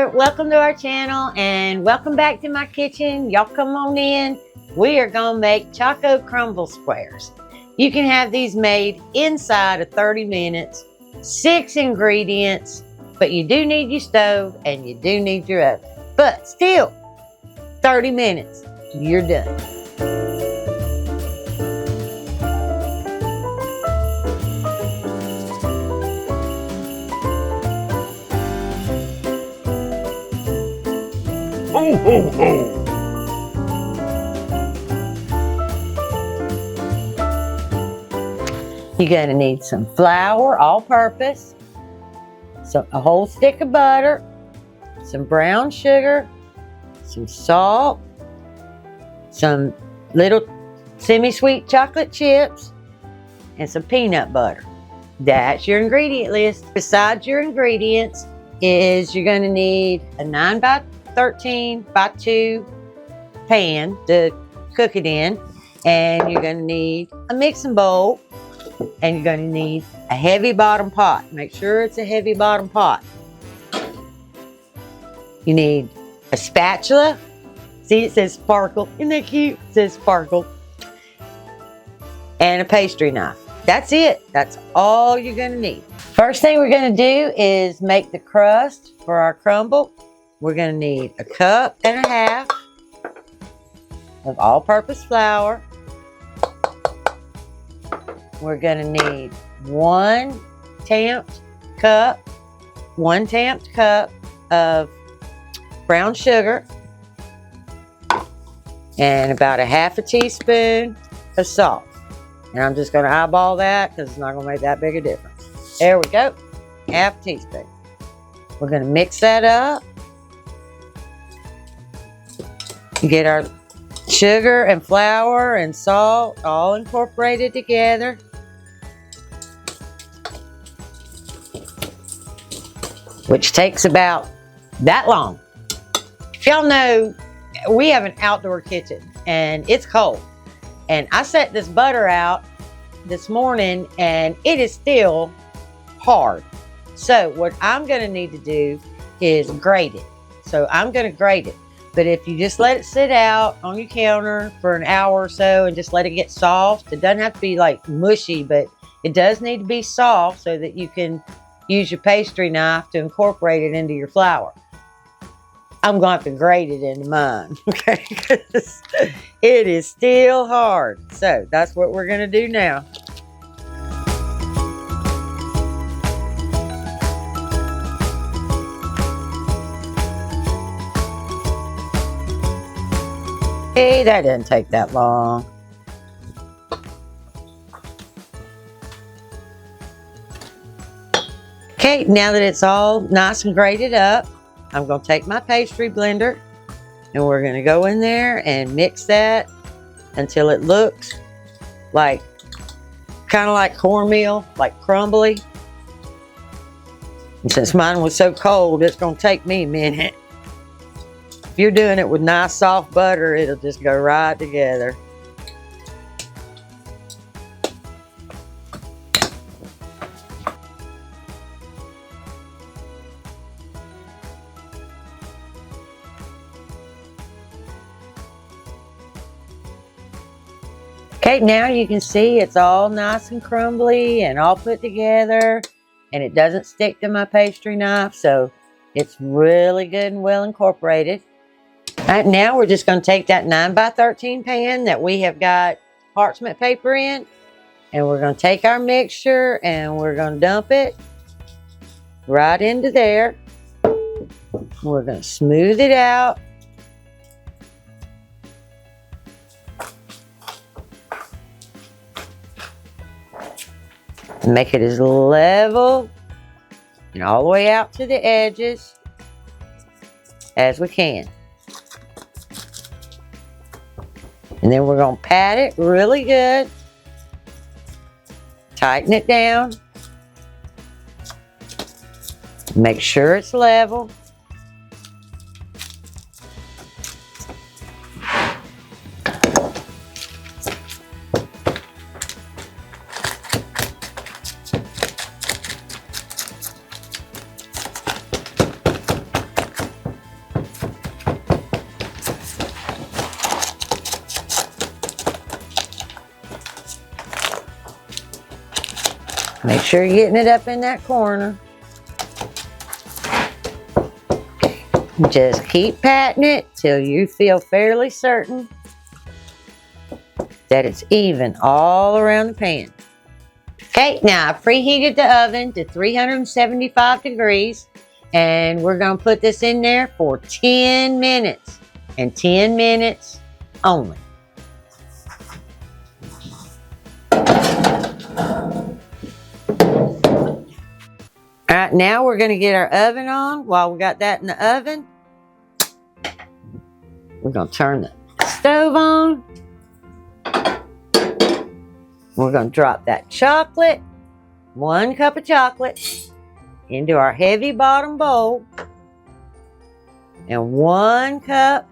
there, welcome to our channel and welcome back to my kitchen. Y'all come on in. We are gonna make Choco crumble squares. You can have these made inside of 30 minutes, 6 ingredients, but you do need your stove and you do need your oven. But still, 30 minutes, you're done. Ho, ho, ho! You're gonna need some flour, all-purpose, a whole stick of butter, some brown sugar, some salt, some little semi-sweet chocolate chips, and some peanut butter. That's your ingredient list. Besides your ingredients is you're gonna need a 9 by 13 by 2 pan to cook it in, and you're gonna need a mixing bowl, and you're gonna need a heavy bottom pot. Make sure it's a heavy bottom pot. You need a spatula. See, it says sparkle. Isn't that cute? It says sparkle. And a pastry knife. That's it. That's all you're gonna need. First thing we're gonna do is make the crust for our crumble. We're gonna need 1.5 cups of all-purpose flour. We're gonna need 1 tamped cup of brown sugar, and about 1/2 teaspoon of salt. And I'm just gonna eyeball that because it's not gonna make that big a difference. There we go, 1/2 teaspoon. We're gonna mix that up. Get our sugar and flour and salt all incorporated together. Which takes about that long. If y'all know, we have an outdoor kitchen and it's cold. And I set this butter out this morning and it is still hard. So what I'm gonna need to do is grate it. So I'm gonna grate it. But if you just let it sit out on your counter for an hour or so and just let it get soft, it doesn't have to be like mushy, but it does need to be soft so that you can use your pastry knife to incorporate it into your flour. I'm going to have to grate it into mine, okay? Because it is still hard. So that's what we're going to do now. Hey, that didn't take that long. Okay, now that it's all nice and grated up, I'm going to take my pastry blender and we're going to go in there and mix that until it looks like, kind of like cornmeal, like crumbly. And since mine was so cold, it's going to take me a minute. If you're doing it with nice soft butter, it'll just go right together. Okay, now you can see it's all nice and crumbly and all put together, and it doesn't stick to my pastry knife, so it's really good and well incorporated. All right, now we're just going to take that 9 by 13 pan that we have got parchment paper in, and we're going to take our mixture and we're going to dump it right into there. We're going to smooth it out. And make it as level and all the way out to the edges as we can. And then we're going to pat it really good. Tighten it down. Make sure it's level. Make sure you're getting it up in that corner. Just keep patting it till you feel fairly certain that it's even all around the pan. Okay, now I preheated the oven to 375 degrees and we're going to put this in there for 10 minutes and 10 minutes only. All right, now we're going to get our oven on. While we got that in the oven, we're going to turn the stove on. We're going to drop that chocolate, 1 cup of chocolate, into our heavy bottom bowl. And 1 cup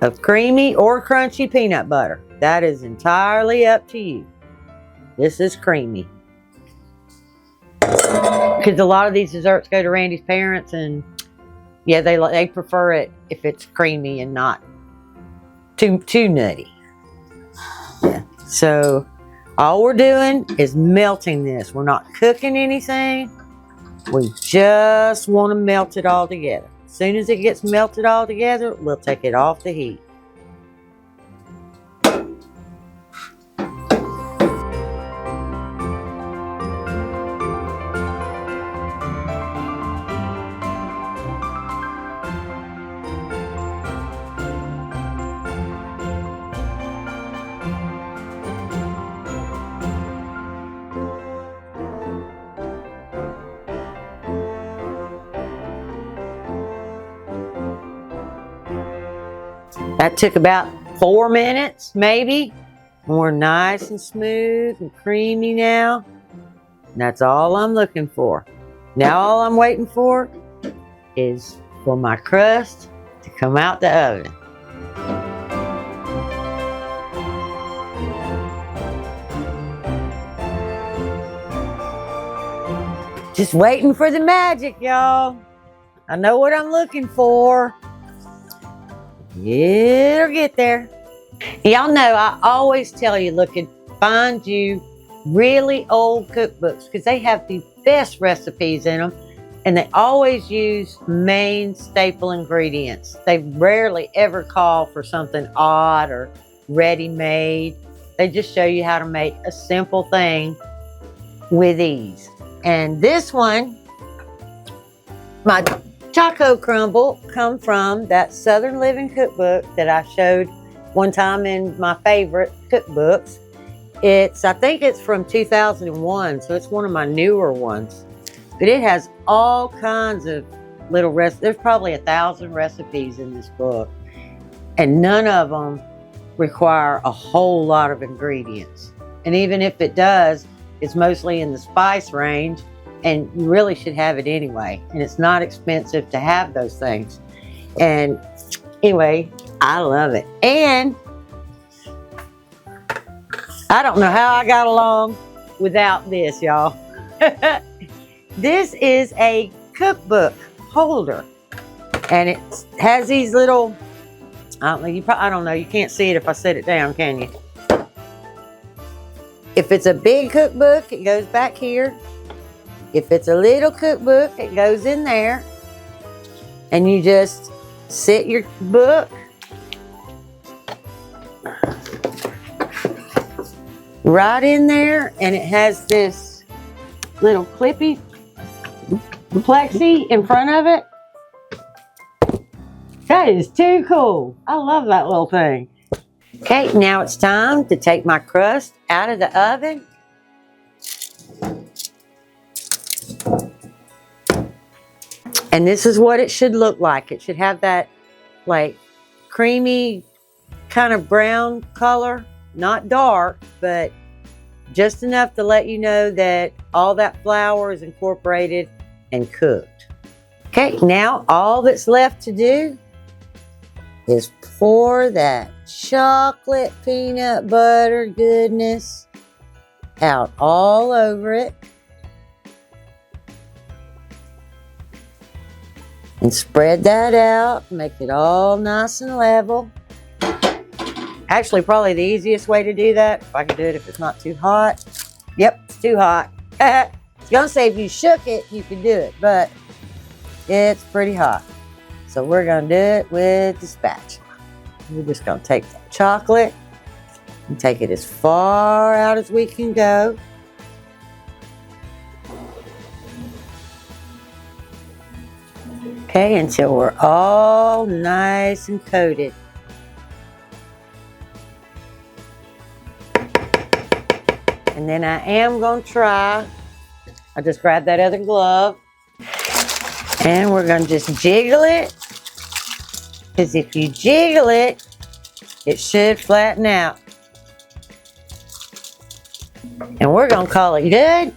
of creamy or crunchy peanut butter. That is entirely up to you. This is creamy. Because a lot of these desserts go to Randy's parents, and yeah, they prefer it if it's creamy and not too nutty. Yeah. So all we're doing is melting this. We're not cooking anything. We just want to melt it all together. As soon as it gets melted all together, we'll take it off the heat. That took about 4 minutes, maybe. We're nice and smooth and creamy now. And that's all I'm looking for. Now all I'm waiting for is for my crust to come out the oven. Just waiting for the magic, y'all. I know what I'm looking for. It'll get there. Y'all know I always tell you, look and find you really old cookbooks because they have the best recipes in them and they always use main staple ingredients. They rarely ever call for something odd or ready-made. They just show you how to make a simple thing with ease. And this one, my Choco Crumble, come from that Southern Living cookbook that I showed one time in my favorite cookbooks. I think it's from 2001, so it's one of my newer ones. But it has all kinds of little recipes. There's probably 1,000 recipes in this book. And none of them require a whole lot of ingredients. And even if it does, it's mostly in the spice range. And you really should have it anyway. And it's not expensive to have those things. And anyway, I love it. And I don't know how I got along without this, y'all. This is a cookbook holder. And it has these little, I don't know, you can't see it if I set it down, can you? If it's a big cookbook, it goes back here. If it's a little cookbook, it goes in there. And you just sit your book right in there. And it has this little clippy plexi in front of it. That is too cool. I love that little thing. Okay, now it's time to take my crust out of the oven. And this is what it should look like. It should have that like creamy kind of brown color, not dark, but just enough to let you know that all that flour is incorporated and cooked. Okay, now all that's left to do is pour that chocolate peanut butter goodness out all over it. And spread that out, make it all nice and level. Actually, probably the easiest way to do that, if I can do it if it's not too hot, Yep, it's too hot. It's gonna say if you shook it, you could do it, but it's pretty hot. So we're gonna do it with the spatula. We're just gonna take that chocolate and take it as far out as we can go. Okay, until we're all nice and coated. And then I am going to try, I'll just grab that other glove, and we're going to just jiggle it, because if you jiggle it, it should flatten out. And we're going to call it good.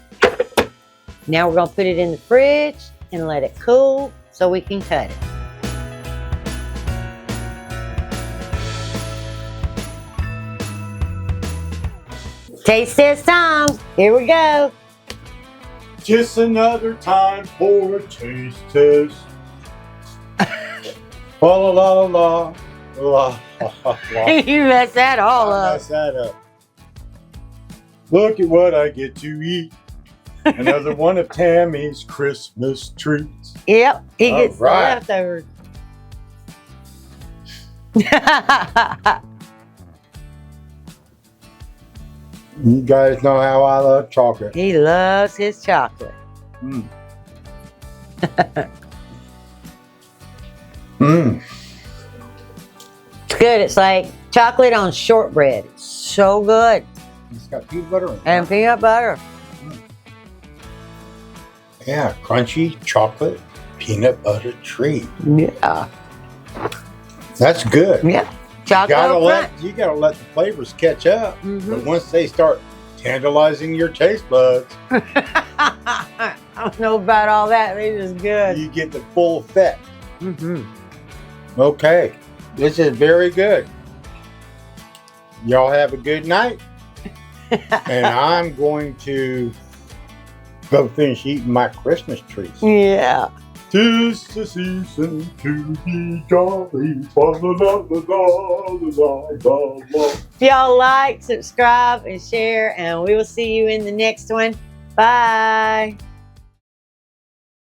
Now we're going to put it in the fridge and let it cool so we can cut it. Taste test time. Here we go. Just another time for a taste test. La la la la la la la. You messed that all I up. messed that up. Look at what I get to eat. Another one of Tammy's Christmas treats. Yep, he All gets right. the leftovers. You guys know how I love chocolate. He loves his chocolate. Mm. Mm. It's good. It's like chocolate on shortbread. It's so good. It's got peanut butter in it. And peanut butter. Yeah, crunchy chocolate peanut butter treat. Yeah. That's good. Yeah. You Chocolate you gotta let the flavors catch up. Mhm. But once they start tantalizing your taste buds, I don't know about all that. It is good. you get the full effect. Mm-hmm. Okay, this is very good. Y'all have a good night. And I'm going to go finish eating my Christmas trees. Yeah. 'Tis the season to be jolly. La la la la la la la. Y'all like, subscribe, and share, and we will see you in the next one. Bye.